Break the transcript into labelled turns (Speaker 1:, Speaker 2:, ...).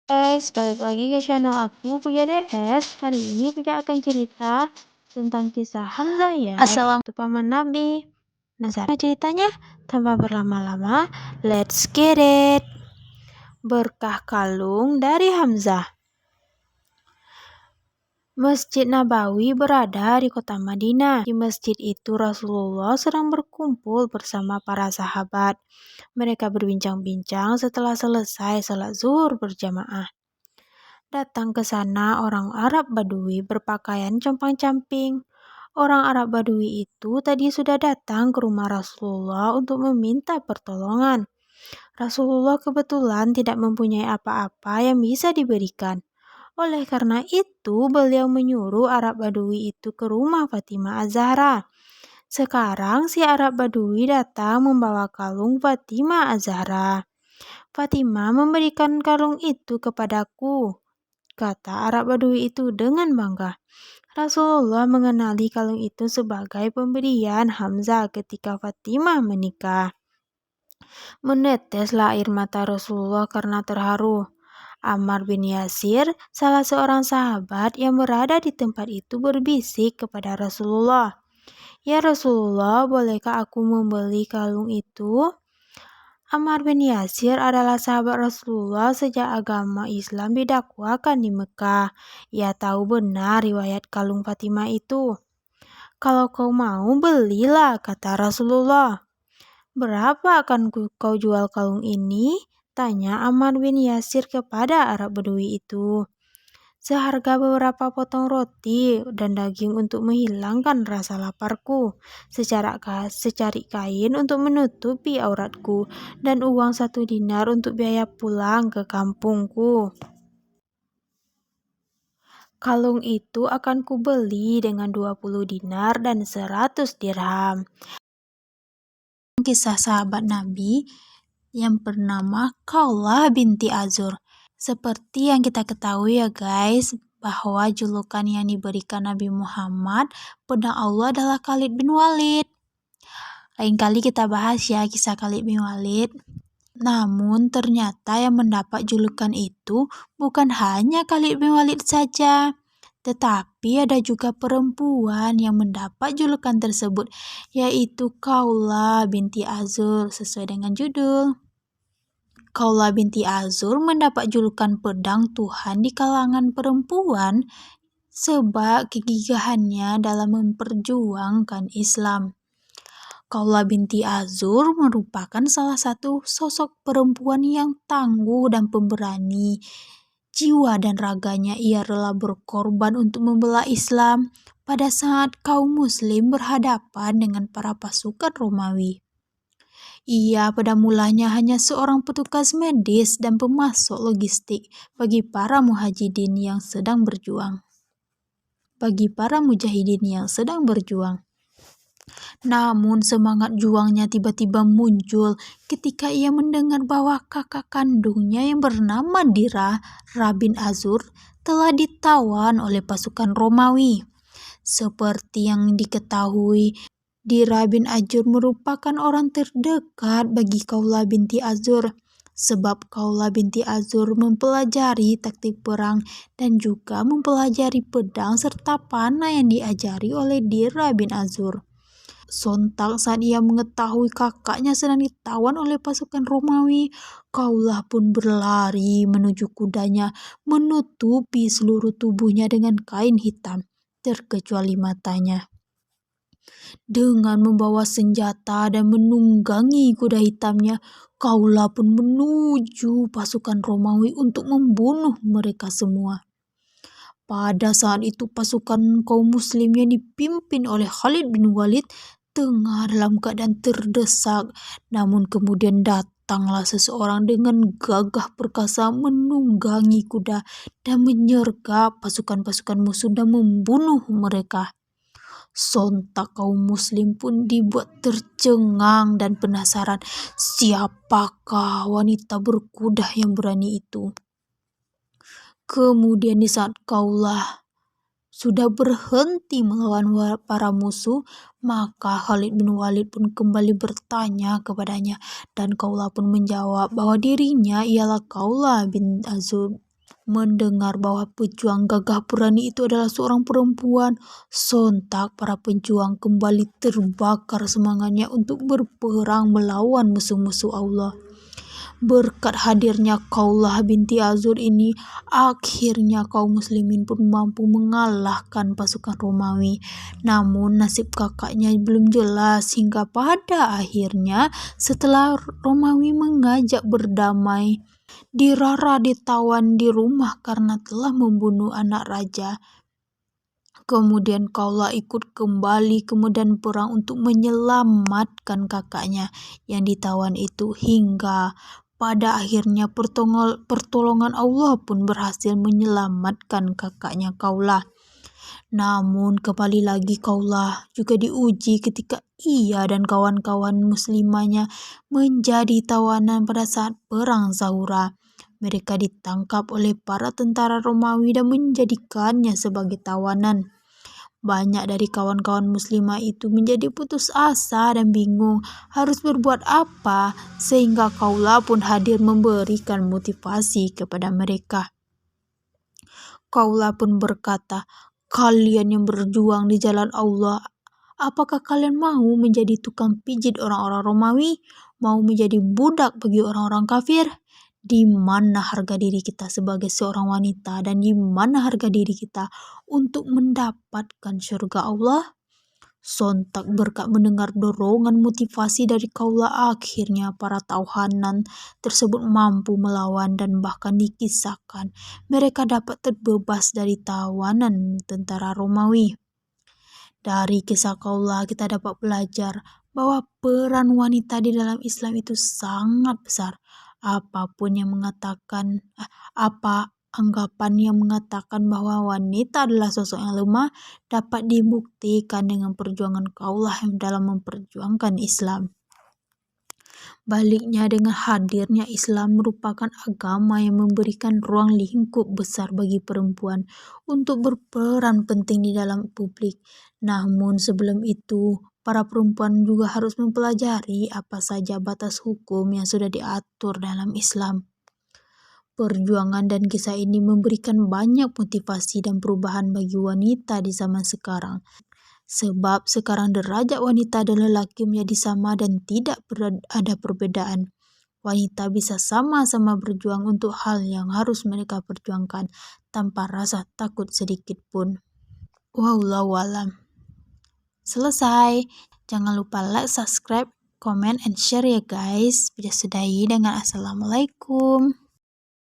Speaker 1: Balik lagi ke channel aku, Puja DS. Hari ini Puja akan cerita tentang kisah Hamzah ya, yaitu paman Nabi. Penasaran ceritanya? Tanpa berlama-lama, let's get it! Berkah kalung dari Hamzah. Masjid Nabawi berada di kota Madinah. Di masjid itu Rasulullah sedang berkumpul bersama para sahabat. Mereka berbincang-bincang setelah selesai salat zuhur berjamaah. Datang ke sana orang Arab Badui berpakaian compang-camping. Orang Arab Badui itu tadi sudah datang ke rumah Rasulullah untuk meminta pertolongan. Rasulullah kebetulan tidak mempunyai apa-apa yang bisa diberikan. Oleh karena itu, beliau menyuruh Arab Badui itu ke rumah Fatimah Az-Zahra. Sekarang si Arab Badui datang membawa kalung Fatimah Az-Zahra. Fatimah memberikan kalung itu kepadaku, kata Arab Badui itu dengan bangga. Rasulullah mengenali kalung itu sebagai pemberian Hamzah ketika Fatimah menikah. Meneteslah air mata Rasulullah karena terharu. Ammar bin Yasir, salah seorang sahabat yang berada di tempat itu berbisik kepada Rasulullah. Ya Rasulullah, bolehkah aku membeli kalung itu? Ammar bin Yasir adalah sahabat Rasulullah sejak agama Islam didakwakan di Mekah. Ia tahu benar riwayat kalung Fatimah itu. Kalau kau mau, belilah, kata Rasulullah. Berapa akan kau jual kalung ini? Tanya Ammar bin Yasir kepada Arab Badui itu. Seharga beberapa potong roti dan daging untuk menghilangkan rasa laparku. Secari kain untuk menutupi auratku. Dan uang 1 dinar untuk biaya pulang ke kampungku. Kalung itu akan kubeli dengan 20 dinar dan 100 dirham. Kisah sahabat Nabi yang bernama Khawlah binti Azur. Seperti yang kita ketahui ya guys, bahwa julukan yang diberikan Nabi Muhammad pedang Allah adalah Khalid bin Walid. Lain kali kita bahas ya kisah Khalid bin Walid. Namun ternyata yang mendapat julukan itu bukan hanya Khalid bin Walid saja, tetapi ada juga perempuan yang mendapat julukan tersebut, yaitu Khawlah binti Azur sesuai dengan judul. Khawlah binti Azur mendapat julukan pedang Tuhan di kalangan perempuan sebab kegigihannya dalam memperjuangkan Islam. Khawlah binti Azur merupakan salah satu sosok perempuan yang tangguh dan pemberani. Jiwa dan raganya ia rela berkorban untuk membela Islam pada saat kaum muslim berhadapan dengan para pasukan Romawi. Ia pada mulanya hanya seorang petugas medis dan pemasok logistik bagi para mujahidin yang sedang berjuang. Namun semangat juangnya tiba-tiba muncul ketika ia mendengar bahwa kakak kandungnya yang bernama Dira bin Azur telah ditawan oleh pasukan Romawi. Seperti yang diketahui, Dira bin Azur merupakan orang terdekat bagi Khawlah binti Azur, sebab Khawlah binti Azur mempelajari taktik perang dan juga mempelajari pedang serta panah yang diajari oleh Dira bin Azur. Sontak saat ia mengetahui kakaknya sedang ditawan oleh pasukan Romawi, Khawlah pun berlari menuju kudanya, menutupi seluruh tubuhnya dengan kain hitam, terkecuali matanya. Dengan membawa senjata dan menunggangi kuda hitamnya, Khawlah pun menuju pasukan Romawi untuk membunuh mereka semua. Pada saat itu pasukan kaum muslim yang dipimpin oleh Khalid bin Walid tengah dalam keadaan terdesak, namun kemudian datanglah seseorang dengan gagah perkasa menunggangi kuda dan menyergap pasukan-pasukan musuh dan membunuh mereka. Sontak kaum muslim pun dibuat tercengang dan penasaran, siapakah wanita berkuda yang berani itu. Kemudian di saat Khawlah sudah berhenti melawan para musuh, maka Khalid bin Walid pun kembali bertanya kepadanya, dan Khawlah pun menjawab bahwa dirinya ialah Khawlah bin Azur Mendengar bahwa pejuang gagah berani itu adalah seorang perempuan, sontak para pejuang kembali terbakar semangatnya untuk berperang melawan musuh-musuh Allah. Berkat hadirnya Khawlah binti Azur ini, akhirnya kaum muslimin pun mampu mengalahkan pasukan Romawi. Namun nasib kakaknya belum jelas hingga pada akhirnya setelah Romawi mengajak berdamai, Dirara ditawan di rumah karena telah membunuh anak raja. Kemudian Khawlah ikut kembali ke medan perang untuk menyelamatkan kakaknya yang ditawan itu, hingga pada akhirnya pertolongan Allah pun berhasil menyelamatkan kakaknya Khawlah. Namun kembali lagi Khawlah juga diuji ketika ia dan kawan-kawan muslimahnya menjadi tawanan pada saat perang Zahura. Mereka ditangkap oleh para tentara Romawi dan menjadikannya sebagai tawanan. Banyak dari kawan-kawan muslimah itu menjadi putus asa dan bingung harus berbuat apa, sehingga Khawlah pun hadir memberikan motivasi kepada mereka. Khawlah pun berkata, "Kalian yang berjuang di jalan Allah, apakah kalian mau menjadi tukang pijit orang-orang Romawi? Mau menjadi budak bagi orang-orang kafir? Di mana harga diri kita sebagai seorang wanita dan di mana harga diri kita untuk mendapatkan surga Allah?" Sontak berkat mendengar dorongan motivasi dari Khawlah, akhirnya para tawanan tersebut mampu melawan dan bahkan dikisahkan mereka dapat terbebas dari tawanan tentara Romawi. Dari kisah Khawlah kita dapat belajar bahwa peran wanita di dalam Islam itu sangat besar. Apapun yang mengatakan apa anggapan yang mengatakan bahwa wanita adalah sosok yang lemah dapat dibuktikan dengan perjuangan Khawlah dalam memperjuangkan Islam. Baliknya, dengan hadirnya Islam merupakan agama yang memberikan ruang lingkup besar bagi perempuan untuk berperan penting di dalam publik. Namun sebelum itu, para perempuan juga harus mempelajari apa saja batas hukum yang sudah diatur dalam Islam. Perjuangan dan kisah ini memberikan banyak motivasi dan perubahan bagi wanita di zaman sekarang. Sebab sekarang derajat wanita dan lelaki menjadi sama dan tidak ada perbedaan. Wanita bisa sama-sama berjuang untuk hal yang harus mereka perjuangkan tanpa rasa takut sedikit pun. Wallahu alam. Selesai. Jangan lupa like, subscribe, comment, and share ya guys. Sudah sudahi dengan assalamualaikum.